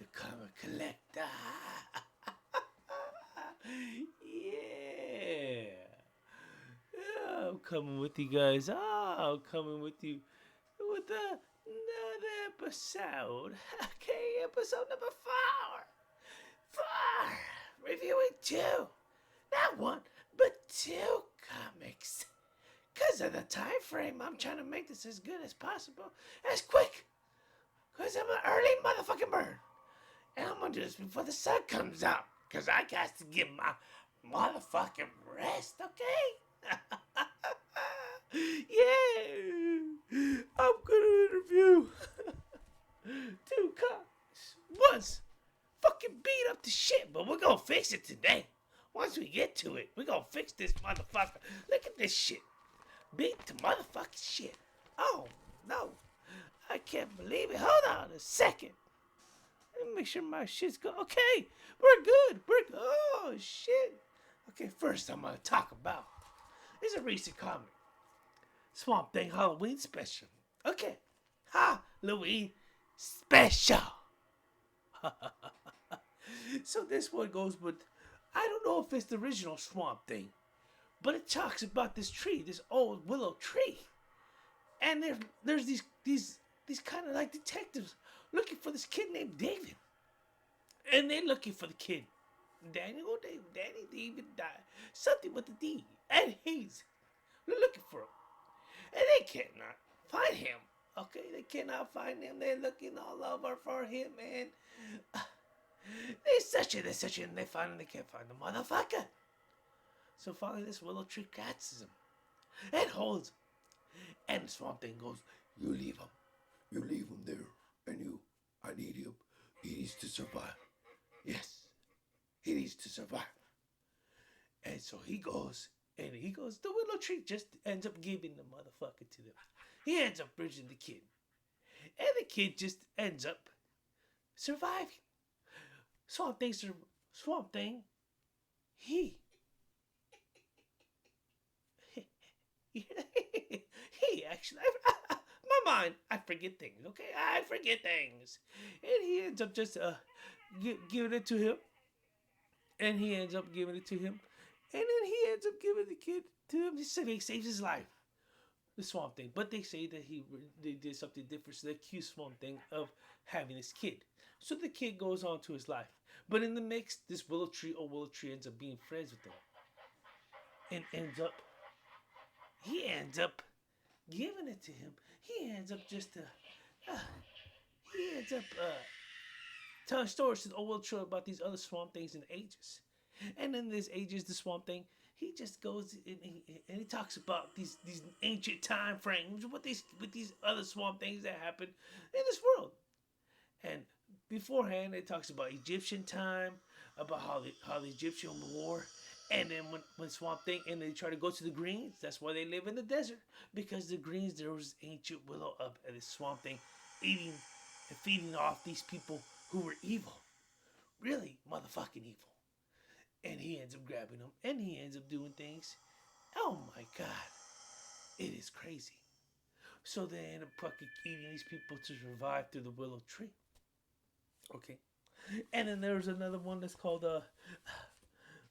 the comic collector. Yeah. Yeah, I'm coming with you guys. I'm coming with you with another episode. Okay, episode number 4. 4. Reviewing 2. Not 1, but 2 comics. Because of the time frame, I'm trying to make this as good as possible, as quick. Because I'm an early motherfucking bird. And I'm going to do this before the sun comes out. Because I got to get my motherfucking rest, okay? Yeah. I'm going to interview 2 cops. Once fucking beat up the shit, but we're going to fix it today. Once we get to it, we're going to fix this motherfucker. Look at this shit. Beat the motherfucking shit. Oh, no. I can't believe it. Hold on a second. Let me make sure my shit's good. Okay, we're good. We're good. Oh, shit. Okay, first I'm going to talk about is a recent comic. Swamp Thing Halloween special. Okay. Halloween special. So this one goes with, I don't know if it's the original Swamp Thing, but it talks about this tree, this old willow tree. And there's these kind of like detectives looking for this kid named David. And they're looking for the kid. Danny David died. Something with the D. And they're looking for him. And they cannot find him. Okay, they cannot find him. They're looking all over for him, and they're searching, and they can't find the motherfucker. So finally, this willow tree catches him and holds him. And the Swamp Thing goes, "You leave him. You leave him there. I need him. He needs to survive. Yes, he needs to survive." And so he goes, the willow tree just ends up giving the motherfucker to them. He ends up bridging the kid. And the kid just ends up surviving. Swamp Thing, he, he actually, my mind, I forget things, okay? I forget things. And he ends up just giving it to him. And he ends up giving it to him. And then he ends up giving the kid to him. He saves his life. The Swamp Thing. But they say that they did something different. So they accuse Swamp Thing of having this kid. So the kid goes on to his life. But in the mix, this willow tree ends up being friends with him. And he ends up giving it to him. He ends up telling stories to the old willow tree about these other Swamp Things in ages. And in this ages, the Swamp Thing, he just goes and he talks about these ancient time frames with these other Swamp Things that happened in this world. And beforehand, it talks about Egyptian time, about how the Egyptian war. And then when Swamp Thing, and they try to go to the Greens, that's why they live in the desert. Because the Greens, there was ancient willow up at this Swamp Thing eating and feeding off these people who were evil. Really motherfucking evil. And he ends up grabbing them, and he ends up doing things. Oh my god, it is crazy. So they end up fucking eating these people to survive through the willow tree. Okay, and then there's another one that's called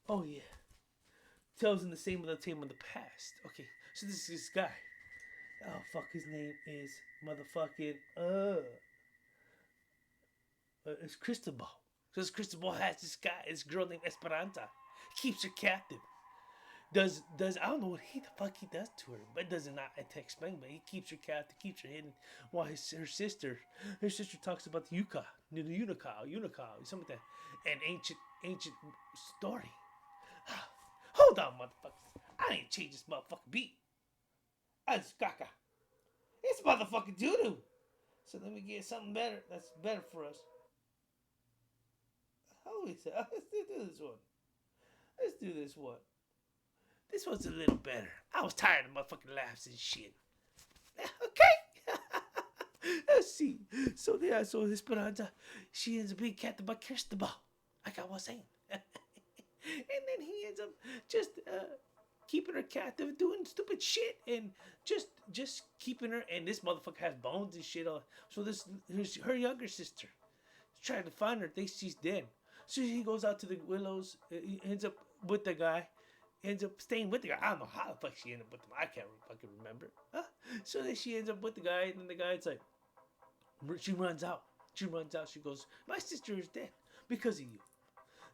oh yeah, tells in the same of the Tame of the Past. Okay, so this guy. Oh fuck, his name is motherfucking it's Cristobal. So this Cristobal has this girl named Esperanza. Keeps her captive. Does I don't know what the fuck he does to her, but it does not explain. But he keeps her captive, keeps her hidden. While her sister talks about the Unocal, something like that, an ancient story. Hold on, motherfuckers! I ain't change this motherfucking beat. That's caca. It's motherfucking doo doo. So let me get something better. That's better for us. Holy shit! Let's do this one. Let's do this one. This one's a little better. I was tired of motherfucking laughs and shit. Okay. Let's see. So Esperanza, she ends up being captured by Cristobal, like I was saying. And then he ends up just keeping her captive, doing stupid shit, and just keeping her. And this motherfucker has bones and shit on. So here's her younger sister. trying to find her. Thinks she's dead. So he goes out to the willows. He ends up with the guy. Ends up staying with the guy. I don't know how the fuck she ended up with him. I can't fucking remember. Huh? So then she ends up with the guy, and then the guy's like, she runs out. She runs out. She goes, my sister is dead because of you.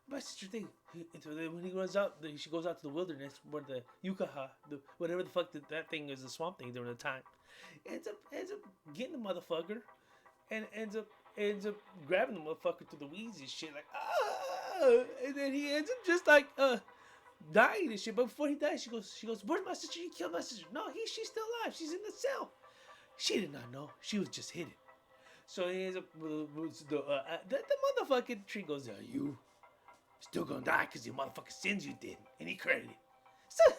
My sister thing. When he runs out, she goes out to the wilderness where the yukaha, whatever the fuck that thing is, the swamp thing during the time, ends up getting the motherfucker, and ends up grabbing the motherfucker through the weeds and shit, like and then he ends up just like dying and shit. But before he dies, she goes, where's my sister? You killed my sister. No, she's still alive. She's in the cell. She did not know. She was just hidden. So he ends up the motherfucking tree goes, you still gonna die because your motherfucking sins you did, and he credited. So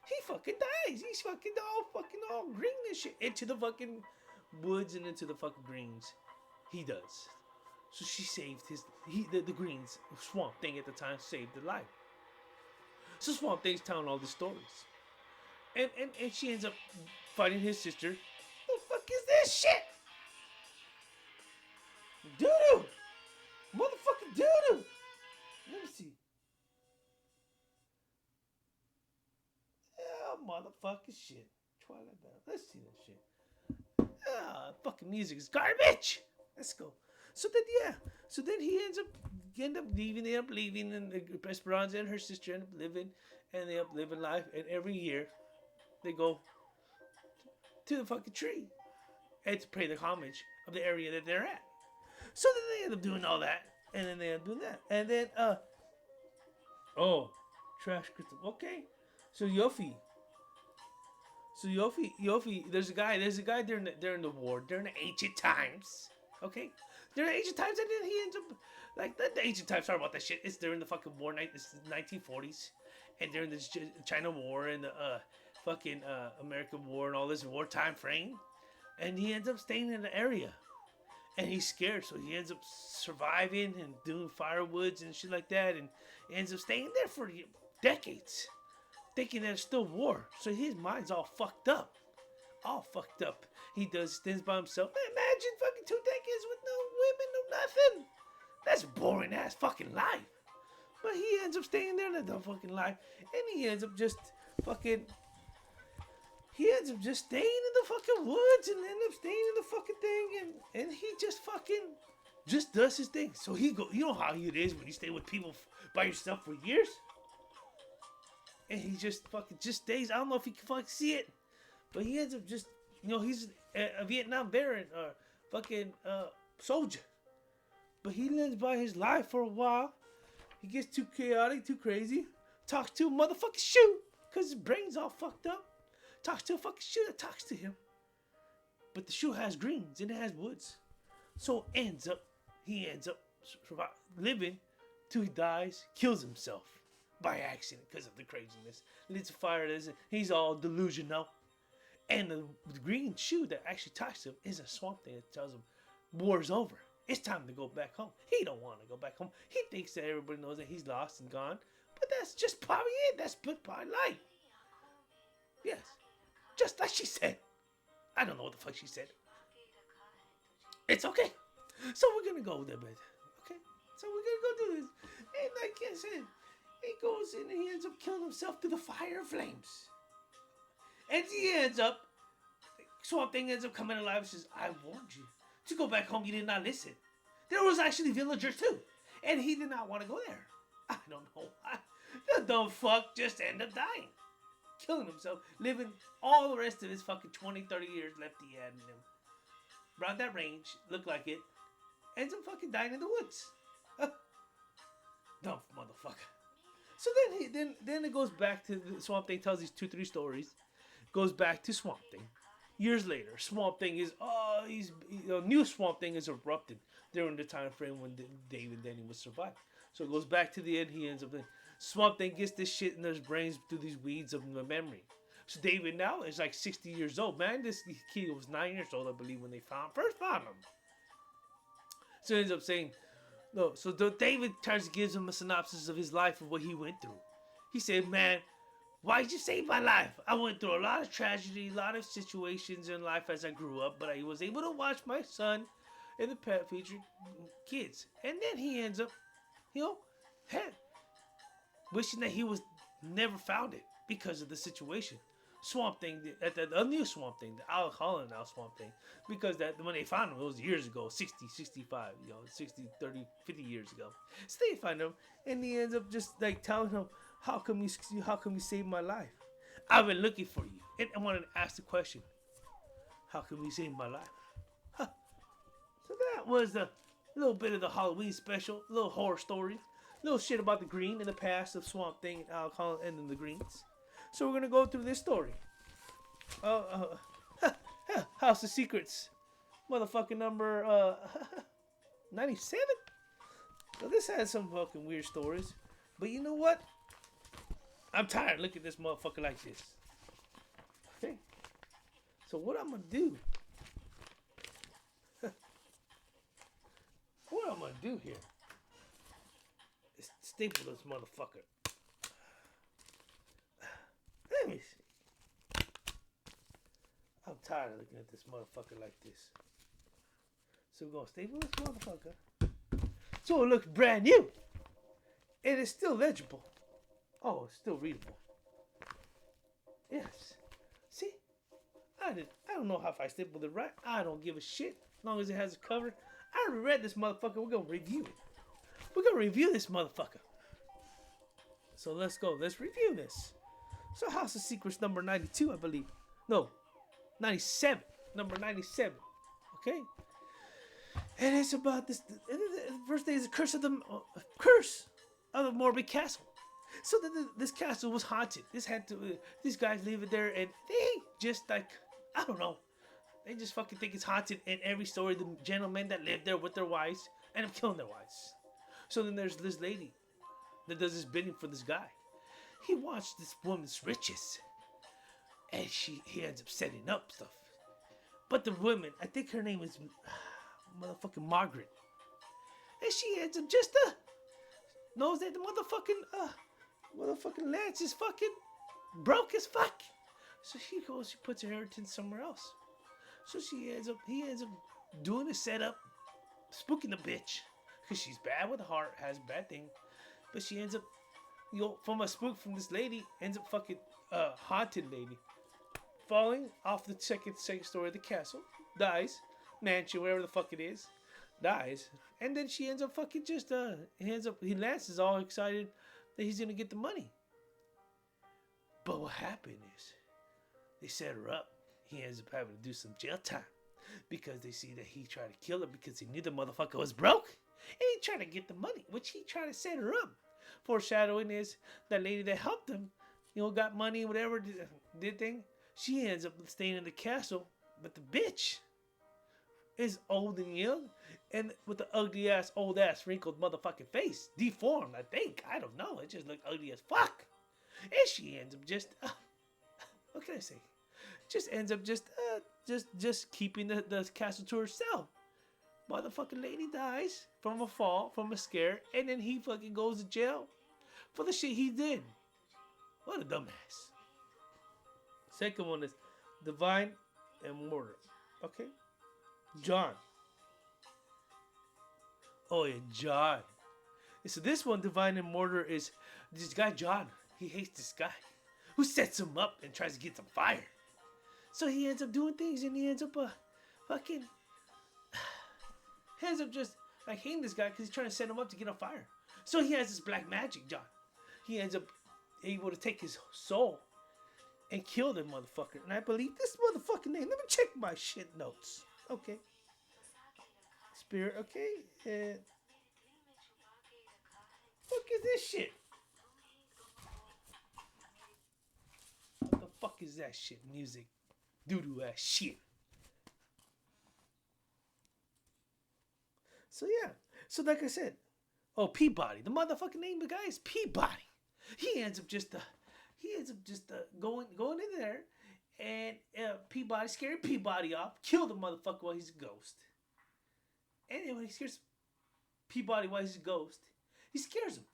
he fucking dies. He's fucking all green and shit into the fucking woods and into the fucking greens. He does. So she saved the greens. Swamp Thing at the time saved the life. So Swamp Thing's telling all the stories, and she ends up fighting his sister. The fuck is this shit? Doo-doo! Motherfucking doo-doo! Let me see. Oh, motherfucking shit. Twilight Battle. Let's see that shit. Fucking music is garbage. Let's go. So then, yeah. So then he ends up leaving. They end up leaving, and Esperanza and her sister end up living, and they end up living life. And every year, they go to the fucking tree and to pay the homage of the area that they're at. So then they end up doing all that, and then they end up doing that, and then trash crystal. Okay, so Yofi. There's a guy during the war, during the ancient times. Okay, during the ancient times, and then he ends up like the ancient times. Sorry about that shit. It's during the fucking war night. It's the 1940s, and during this China War and the fucking American War and all this wartime frame, and he ends up staying in the area. And he's scared, so he ends up surviving and doing firewoods and shit like that, and ends up staying there for decades, thinking that it's still war. So his mind's all fucked up. He does things by himself. Man, imagine fucking 2 decades with no women, no nothing. That's boring ass fucking life. But he ends up staying there in that fucking life, and he ends up just fucking. He ends up just staying in the fucking woods and end up staying in the fucking thing, and he just fucking just does his thing. So he go, you know how it is when you stay with people by yourself for years, and he just fucking just stays. I don't know if you can fucking see it, but he ends up just, he's a Vietnam veteran or fucking soldier, but he lives by his life for a while. He gets too chaotic, too crazy, talks to a motherfucking shoe because his brain's all fucked up. Talks to a fucking shoe that talks to him. But the shoe has greens and it has woods. So he ends up living till he dies, kills himself by accident because of the craziness. Lights a fire, he's all delusional. And the green shoe that actually talks to him is a Swamp Thing that tells him war's over. It's time to go back home. He don't want to go back home. He thinks that everybody knows that he's lost and gone. But that's just probably it. That's part of life. Yes. Just like she said. I don't know what the fuck she said. It's okay. So we're gonna go there, but okay. So we're gonna go do this. And like I said, he goes in and he ends up killing himself through the fire and flames. And Swamp Thing ends up coming alive and says, I warned you to go back home. You did not listen. There was actually villagers too. And he did not want to go there. I don't know why. The dumb fuck just ended up dying. Killing himself, living all the rest of his fucking 20, 30 years left he had in him. Around that range, looked like it. Ends up fucking dying in the woods. Dumb motherfucker. So then it goes back to the Swamp Thing, tells these 2-3 stories. Goes back to Swamp Thing. Years later, Swamp Thing is new Swamp Thing is erupted during the time frame when Dave and Danny was surviving. So it goes back to the end. He ends up Swamp Thing gets this shit in his brains through these weeds of memory. So David now is like 60 years old. Man, this kid was 9 years old, I believe, when they first found him. So he ends up saying, no. So David tries to give him a synopsis of his life of what he went through. He said, man, why'd you save my life? I went through a lot of tragedy, a lot of situations in life as I grew up, but I was able to watch my son and the pet featured kids. And then he ends up, you know, head wishing that he was never found it because of the situation. Swamp Thing, the new Swamp Thing, the Al Holland now Swamp Thing, because that when they found him, it was years ago, 60, 65, 60, 30, 50 years ago. So they find him, and he ends up just like telling him, how come you saved my life? I've been looking for you. And I wanted to ask the question, how come you saved my life? Huh. So that was a little bit of the Halloween special, a little horror story, a little shit about the Green in the past of Swamp Thing and Al Holland and then the Greens. So we're gonna go through this story. House of Secrets, motherfucking number 97. So this has some fucking weird stories, but you know what? I'm tired of looking at this motherfucker like this. Okay. So what I'm gonna do? What I'm gonna do here is staple this motherfucker. Let me see. I'm tired of looking at this motherfucker like this. So we're gonna staple this motherfucker so it looks brand new. And it's still legible. Oh, it's still readable. Yes. See? I don't know if I stapled it right. I don't give a shit. As long as it has a cover. I already read this motherfucker. We're gonna review it. We're gonna review this motherfucker. So let's go. Let's review this. So House of Secrets number 92, I believe. No, 97. Number 97. Okay? And it's about this. The first day is the curse of the Morbid Castle. So this castle was haunted. These guys leave it there, and they just like, I don't know. They just fucking think it's haunted. And every story, the gentlemen that live there with their wives end up killing their wives. So then there's this lady that does this bidding for this guy. He watched this woman's riches, and he ends up setting up stuff. But the woman, I think her name is motherfucking Margaret, and she ends up just knows that the motherfucking Lance is fucking broke as fuck. So she puts her inheritance somewhere else. So he ends up doing a setup, spooking the bitch, because she's bad with a heart, has a bad thing, but she ends up, from a spook from this lady, ends up fucking haunted lady, falling off the second story of the castle, dies, mansion, wherever the fuck it is, dies, and then she ends up fucking just Lance is all excited that he's gonna get the money. But what happened is they set her up. He ends up having to do some jail time because they see that he tried to kill her because he knew the motherfucker was broke, and he tried to get the money, which he tried to set her up. Foreshadowing is that lady that helped him, got money, whatever, did thing. She ends up staying in the castle, but the bitch is old and young, and with the ugly ass, old ass, wrinkled motherfucking face, deformed. I think, I don't know. It just looked ugly as fuck, and she ends up just, what can I say? Just ends up just keeping the castle to herself. Motherfucking lady dies from a fall, from a scare, and then he fucking goes to jail for the shit he did. What a dumbass. Second one is Divine Immortal. Okay? John. Oh yeah, John. And so this one, Divine Immortal, is this guy John. He hates this guy who sets him up and tries to get some fire. So he ends up doing things, and he ends up just like hating this guy because he's trying to set him up to get on fire. So he has this black magic, John. He ends up able to take his soul and kill the motherfucker. And I believe this motherfucking name. Let me check my shit notes. Okay. Spirit, okay. And fuck is this shit? What the fuck is that shit? Music. Doo-doo ass shit. So yeah. So like I said, Peabody. The motherfucking name of the guy is Peabody. He ends up just going in there, and Peabody scared Peabody off, killed the motherfucker while he's a ghost. And then when he scares Peabody while he's a ghost, he scares him.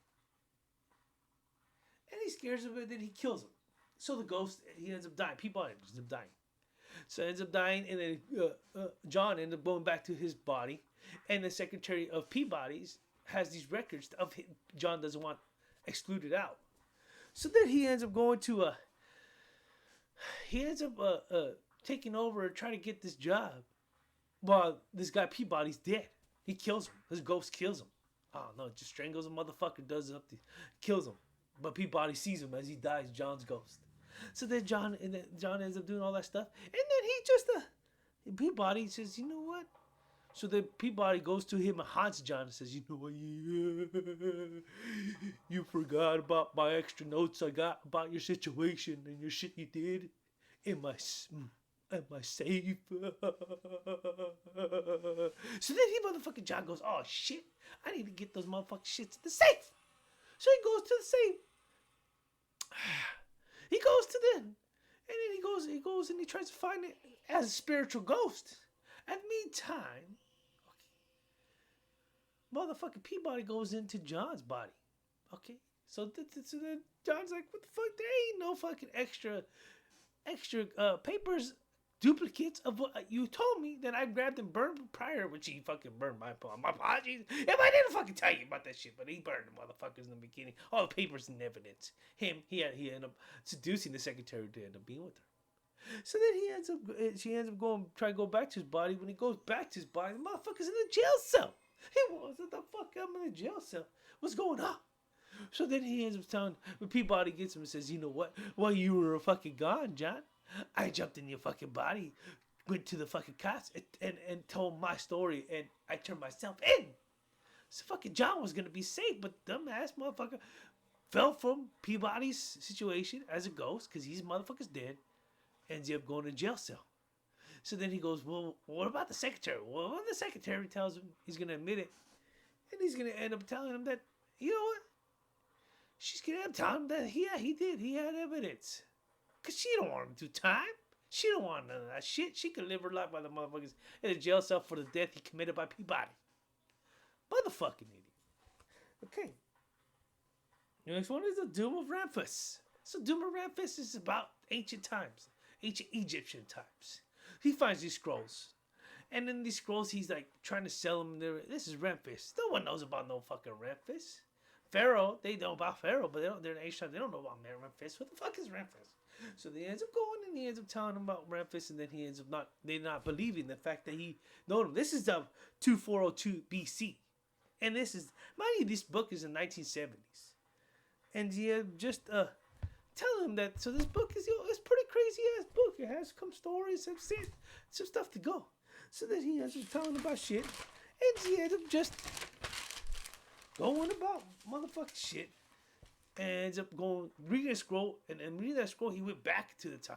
And he scares him, and then he kills him. So the ghost, he ends up dying. Peabody ends up dying. So he ends up dying, and then John ends up going back to his body. And the secretary of Peabody's has these records of John doesn't want excluded out. So then he ends up going to he ends up taking over and trying to get this job while this guy Peabody's dead. He kills him. His ghost kills him. Oh no, just strangles a motherfucker, does it up, kills him. But Peabody sees him as he dies, John's ghost. So then John ends up doing all that stuff, and then he just Peabody says, you know what? So then Peabody goes to him and haunts John and says, you know what? You forgot about my extra notes I got about your situation and your shit you did in my safe. So then motherfucking John goes, oh shit, I need to get those motherfucking shits in the safe. So he goes to the safe. He goes to them, and then he goes and he tries to find it as a spiritual ghost. And meantime, motherfucking Peabody goes into John's body. Okay, so then John's like, what the fuck? There ain't no fucking extra papers, duplicates of what you told me that I grabbed and burned prior, which he fucking burned my apologies. If I didn't fucking tell you about that shit, but he burned the motherfuckers in the beginning. All the papers and evidence. He ended up seducing the secretary to end up being with her. So then she ends up going, trying to go back to his body. When he goes back to his body, the motherfucker's in the jail cell. He was, what the fuck, I'm in the jail cell. What's going on? So then he ends up telling, when Peabody gets him and says, you know what? While you were fucking gone, John, I jumped in your fucking body, went to the fucking cops, and told my story, and I turned myself in. So fucking John was going to be safe, but dumbass motherfucker fell from Peabody's situation as a ghost, because he's motherfucker's dead, ends up going to jail cell. So then he goes, well, what about the secretary? Well, the secretary tells him he's going to admit it, and he's going to end up telling him that, you know what? She's going to end up telling him that, yeah, he did. He had evidence. Because she don't want him to do time. She don't want none of that shit. She could live her life by the motherfuckers in a jail cell for the death he committed by Peabody. Motherfucking idiot. Okay. The next one is the Doom of Ramphis. So Doom of Ramphis is about ancient times. Ancient Egyptian times. He finds these scrolls. And in these scrolls, he's like trying to sell them. This is Ramphis. No one knows about no fucking Ramphis. Pharaoh, they know about Pharaoh, but they're in ancient times. They don't know about Ramphis. What the fuck is Ramphis? So they ends up going and he ends up telling them about Ramphis, and then he ends up they're not believing the fact that he known him. This is 2402 BC. And this is, mind you, this book is in 1970s. And he just telling him that, so this book is, it's pretty crazy ass book. It has some stories, some stuff to go. So then he ends up telling about shit, and he ends up just going about motherfucking shit. And ends up going, reading a scroll, and reading that scroll, he went back to the time,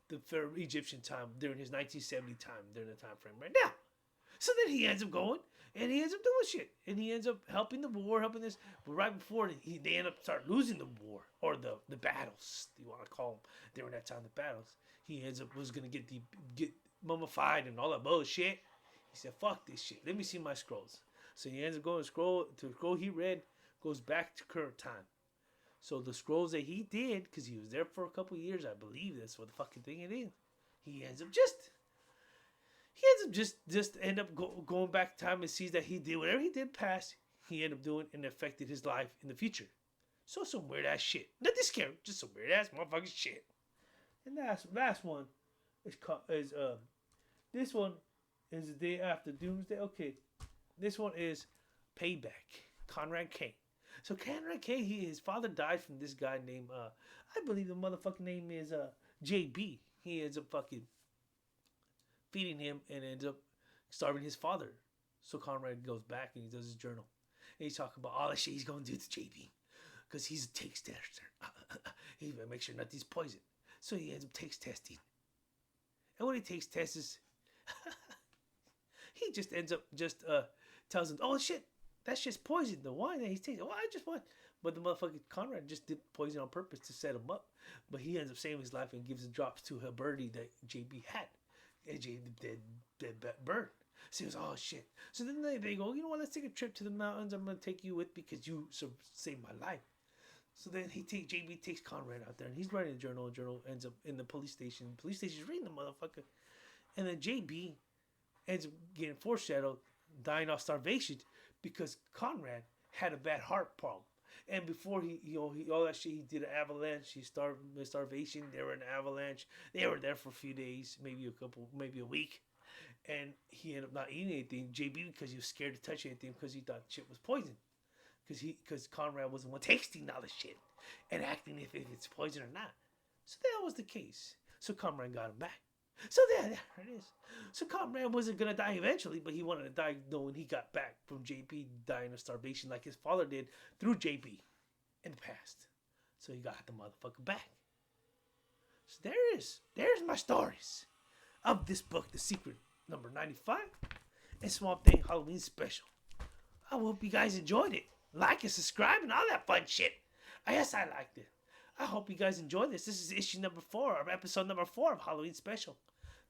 the Egyptian time, during his 1970 time, during the time frame right now. So then he ends up going, and he ends up doing shit. And he ends up helping the war, helping this. But right before, they end up start losing the war, or the battles, you want to call them, during that time, the battles. He ends up, was going to get mummified and all that bullshit. He said, fuck this shit. Let me see my scrolls. So he ends up going to the scroll he read, goes back to current time. So the scrolls that he did, because he was there for a couple years, I believe that's what the fucking thing it is. He ends up just end up going back in time and sees that he did whatever he did past, he ended up doing and affected his life in the future. So some weird ass shit. Nothing scary, just some weird ass motherfucking shit. And the last one this one is the day after Doomsday. Okay, this one is Payback. Conrad Kane. So Conrad Kane, his father died from this guy named, I believe the motherfucking name is JB. He ends up fucking feeding him and ends up starving his father. So Conrad goes back and he does his journal. And he's talking about all the shit he's going to do to JB. Because he takes tester. He's going to make sure nothing's poison. So he ends up takes testing. And when he takes tests, he just ends up tells him, oh shit, that shit's poison. The wine that he's tasting. Oh, I just want. But the motherfucking Conrad just did poison on purpose to set him up. But he ends up saving his life and gives the drops to a birdie that JB had. And JB dead bird. So he goes, oh shit. So then they go, you know what, let's take a trip to the mountains. I'm going to take you with because you saved my life. So then JB takes Conrad out there and he's writing a journal. Journal ends up in the police station. The police station's reading the motherfucker. And then JB ends up getting foreshadowed dying of starvation because Conrad had a bad heart problem. And before all that shit, he did an avalanche. He starved starvation. They were in an avalanche. They were there for a few days, maybe a week, and he ended up not eating anything. JB because he was scared to touch anything because he thought shit was poison. Because Conrad wasn't one tasting all the shit and acting if it's poison or not. So that was the case. So Conrad got him back. So there it is. So Conrad wasn't gonna die eventually, but he wanted to die knowing he got back from JP dying of starvation like his father did through JP in the past. So he got the motherfucker back. So there it is. There's my stories of this book, The Secret, number 95, and Swamp Thing Halloween Special. I hope you guys enjoyed it. Like and subscribe and all that fun shit. Yes, I liked it. I hope you guys enjoyed this. This is issue number 4, or episode number 4 of Halloween Special.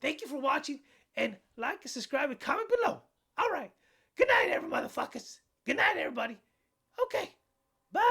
Thank you for watching, and like and subscribe and comment below. All right. Good night, every motherfuckers. Good night, everybody. Okay. Bye.